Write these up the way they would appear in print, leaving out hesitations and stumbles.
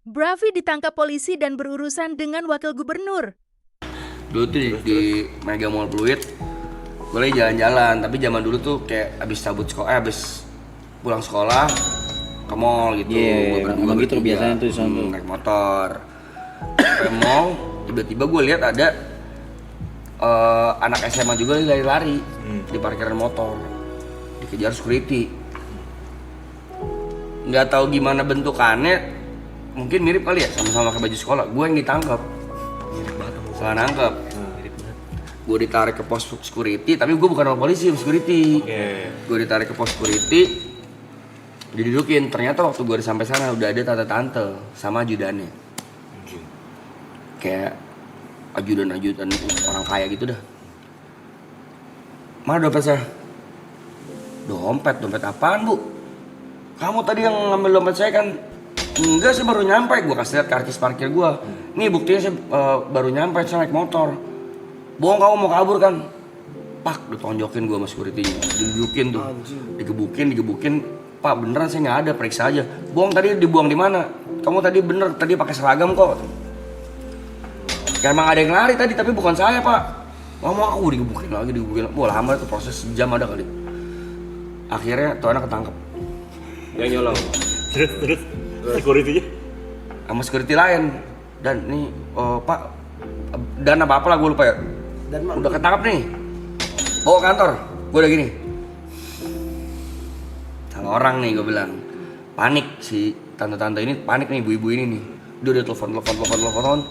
Bravi ditangkap polisi dan berurusan dengan wakil gubernur. Dulu tuh di Mega Mall Pluit, gue lagi jalan-jalan. Tapi zaman dulu tuh kayak abis cabut sekolah, abis pulang sekolah ke mall gitu. Emang gitu biasanya tuh di sana tuh. Naik motor ke mall, tiba-tiba gue lihat ada anak SMA juga lari-lari di parkiran motor, dikejar security. Nggak tahu gimana bentukannya, mungkin mirip kali ya, sama-sama pakai baju sekolah. Gue yang ditangkap, salah nangkep. Gue ditarik ke pos security, tapi gue bukan orang polisi, security. Gue ditarik ke pos security, didudukin. Ternyata waktu gue sampai sana udah ada tante-tante sama ajudannya, kayak ajudan orang kaya gitu dah. Mana dompet saya? Dompet apaan, Bu? Kamu tadi yang ngambil dompet saya kan? Enggak, saya baru nyampe. Gue kasih lihat karcis parkir gue. Nih buktinya saya baru nyampe, saya naik motor. Bohong, kamu mau kabur kan? Pak, ditonjokin gue sama security-nya. Didudukin tuh, digebukin. Pak, beneran saya nggak ada, periksa aja. Bohong, tadi dibuang di mana? Kamu tadi bener, tadi pakai seragam kok. Ya emang ada yang lari tadi, tapi bukan saya, Pak. Ngomong aku digebukin lagi. Wah, lama itu, proses sejam ada kali. Akhirnya tuh anak ketangkep. Yang nyolong. Terus security-nya? Sama security lain. Dan nih, Pak, dan apa lah gue lupa ya. Udah ketangkep nih. Bawa ke kantor. Gue udah gini. Salah orang nih, gue bilang. Panik si tante-tante ini, panik nih, ibu-ibu ini nih. Dia udah telepon.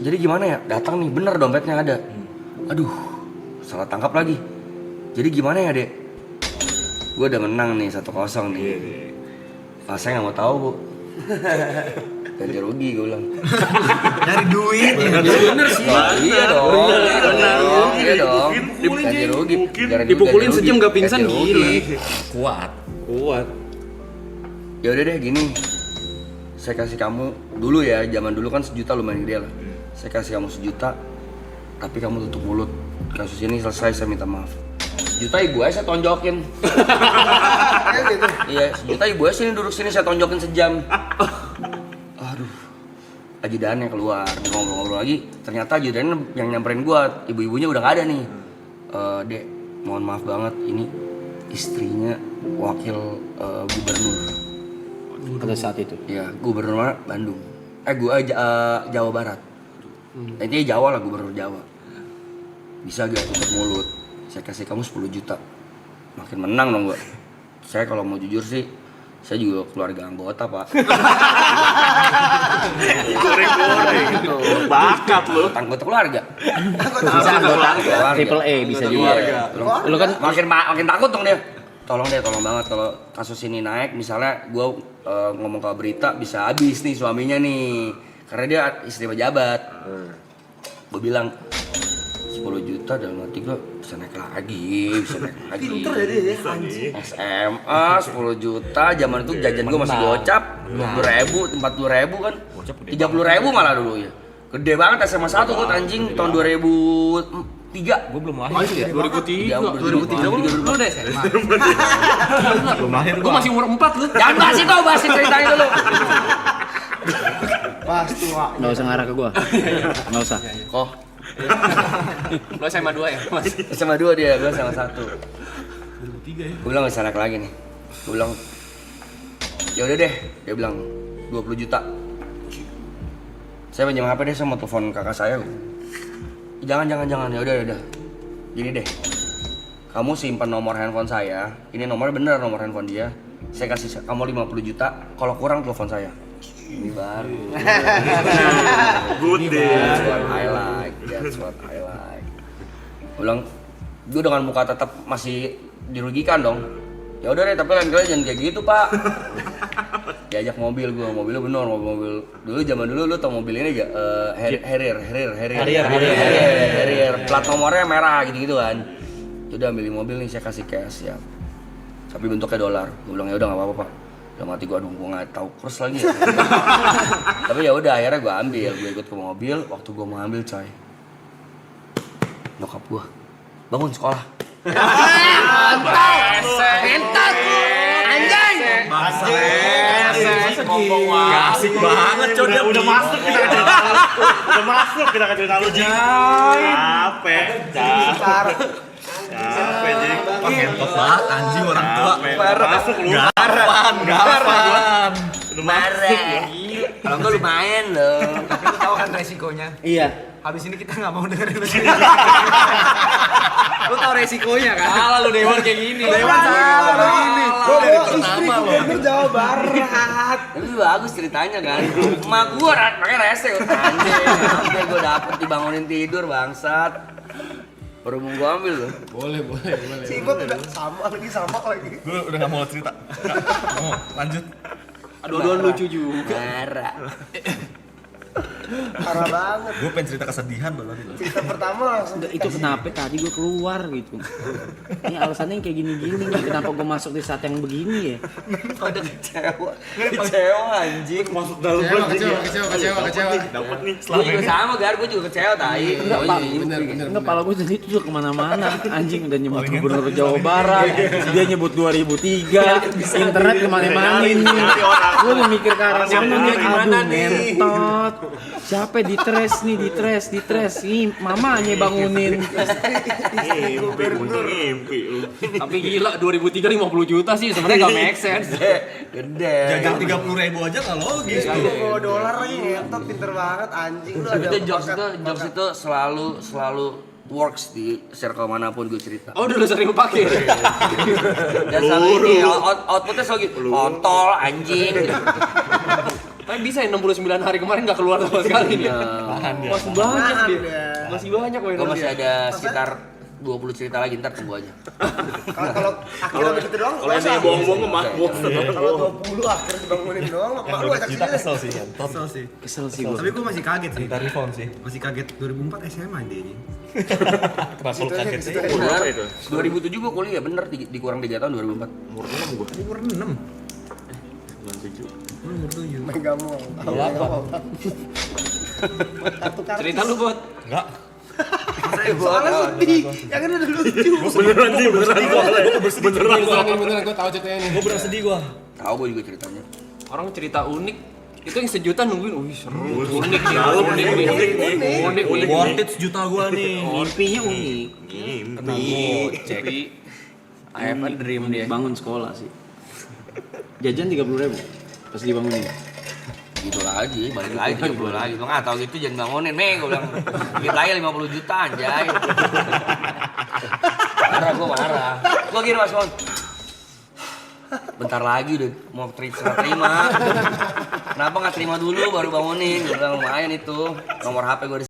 Jadi gimana ya? Datang nih, bener dompetnya ada. Aduh, salah tangkap lagi. Jadi gimana ya, Dek? Gue udah menang nih 1-0 nih. Pas saya nggak mau tahu, Bu. Ganti rugi, gue bilang. Nyari duit. Bener sih. Iya dong. Ganti rugi. Dipukulin sejam gak pingsan, Ganti rugi. Kuat. Ya udah deh, gini. Saya kasih kamu dulu ya, zaman dulu kan 1 juta lumayan gede lah. Saya kasih kamu 1 juta, tapi kamu tutup mulut. Kasus ini selesai, saya minta maaf. 1 juta ibu saya tonjokin. Iya, 1 juta ibu sini duduk sini, saya tonjokin sejam. Aduh, ajudannya keluar, ngobrol-ngobrol lagi. Ternyata ajudannya yang nyamperin gua, ibu-ibunya udah gak ada nih. Dek, mohon maaf banget, ini istrinya wakil gubernur. Pada saat itu. Ya, gubernur mana? Bandung. Jawa Barat. Intinya Jawa lah, gubernur Jawa. Bisa gak tutup mulut? Saya kasih kamu 10 juta. Makin menang dong gua. Saya kalau mau jujur sih, saya juga keluarga anggota, Pak. Bakat lu. Anggota keluarga. Bisa anggota triple A bisa juga. Lu kan makin takut dong dia. Tolong banget kalau kasus ini naik, misalnya gua ngomong ke berita bisa habis nih suaminya nih. Karena dia istri pejabat. Gua bilang 10 juta dalam hati gue bisa naik lagi. Pinter jadi ya, anjing. SMA 10 juta, zaman itu jajan gue masih gocap 20.000, 40.000 kan, 30.000 malah dulu ya. Gede banget SMA 1 gue anjing tahun 2003. Gue belum lahir ya. 2003 lu udah SMA. Belum lahir Gue masih umur 4 lu. Jangan bahas itu, bahas ceritanya dulu. Pasti, Wak. Nggak usah ngarah ke gua. Nggak usah. Kok Lo SMA 2 ya, Mas? SMA 2 dia, gue sama 1. 2003 ya. Gue bilang gak naik lagi nih. Gue bilang ya udah deh, dia bilang 20 juta. Saya pinjam HP deh, saya mau telepon kakak saya. Jangan, ya udah. Gini deh. Kamu simpan nomor handphone saya. Ini nomornya bener, nomor handphone dia. Saya kasih kamu 50 juta, kalau kurang telepon saya. Ini baru. Good day. That's what I like. Ulang, gue dengan muka tetap masih dirugikan dong. Ya udah deh, tapi lain kali jangan kayak gitu, Pak. Diajak mobilnya bener, mobil dulu zaman dulu lu tau mobil ini gak? Harrier. Plat nomornya merah gitu kan. Udah ambil mobil nih, saya kasih cash ya. Tapi bentuknya dolar. Gue bilang ya udah nggak apa-apa, Pak. Udah mati gue, aduh gue nggak tahu kurs lagi ya. Tapi ya udah akhirnya gue ambil, gue ikut ke mobil. Waktu gue mau ambil coy, nyokap gue bangun sekolah. Entot anjing. Asik banget, coy. Udah masuk kita ke cerita lu. Udah masuk kita ke cerita lu, Ji. Capek. Capek, Ji. Ngentot banget anjing orang tua. Masuk lu. Garan. Udah masuk lu. Kalau enggak lumayan loh. Tapi lu tahu kan resikonya. Iya. Habis ini kita nggak mau dengerin lu. Lu tahu resikonya kan? Salah lu Dewan kayak gini. Dewan salah begini. Gua Dari bawa pertama lo. Jawa Barat. Tapi bagus ceritanya kan. Emak gua pakai rese anjing. Sampai gua dapet dibangunin tidur bangsat. Baru mau gua ambil loh. Boleh. Si Ibot udah sama lagi. Gue udah gak mau cerita. Mau lanjut. Aduh lucu juga. Marah. Parah banget. Gue pengen cerita kesedihan loh tadi. Cerita pertama langsung Enggak, itu kenapa tadi gue keluar gitu. Ini alasannya kayak gini-gini nih. Kenapa gue masuk di saat yang begini ya? Pada kecewa anjing. Masuk dalam Kecewa. Dapat nih Gue selama juga ini. sama Gar, gue juga kecewa tai. Enggak, Pak. Enggak, pala gue jadi itu kemana-mana. Anjing udah nyebut gubernur Jawa Barat. Dia nyebut 2003. Internet kemana-mana nih. Gue udah mikir ke arah sana nih. Aduh, ngentot. Siapa di tres. Nih, mamanya bangunin. Ngimpi lu. Tapi gila 2003 50 juta sih sebenarnya enggak make sense. Gede. Jajan 30.000 aja nggak logis tuh. bawa dolar lagi ngentot pinter banget anjing lu ada. Itu jokes itu selalu works di circle manapun gue cerita. Oh udah sering pakai. Dan selalu ini outputnya selalu gitu. Kontol anjing. Tapi bisa ya 69 hari kemarin nggak keluar sama sekali nih. Masih banyak Nahan dia. dia. Masih banyak Gue poinnya. masih ada sekitar 20 cerita lagi, ntar tunggu aja. Kalau akhirnya begitu doang. Kalau yang bohong-bohong mah bosan. Kalau 20 akhirnya dibangunin doang, mak lu ajak Kita sini. kesel sih ngentot. Kesel sih gue. Tapi gue masih kaget sih. Cerita refund sih. Masih kaget 2004 SMA dia ini. Kenapa lu kaget sih? Bener, 2007 gue kuliah, bener dikurang 3 tahun 2004. Umur 6. Umur 7. Mega mau. Cerita lu buat. Enggak. Soalnya sedih. Yang ini udah lucu. Beneran sih, beneran gua. Beneran gue tahu ceritanya nih. Gua beneran sedih gua. Tahu gue juga ceritanya. Orang cerita unik itu yang sejuta nungguin, wih seru, unik nih, unik. Worth it sejuta gua nih. Mimpinya unik. Jadi I have a dream dia. Bangun sekolah sih. Jajan 30.000 pas dibangunin. Gitu lagi, balik lagi 30 lagi. Gue nggak tahu gitu jangan bangunin, gue bilang. Dikit lagi 50 juta anjay. Marah. Gue gini Mas Mon. Bentar lagi udah mau terima. Kenapa nggak terima dulu baru bangunin? Gue bilang lumayan itu. Nomor HP gue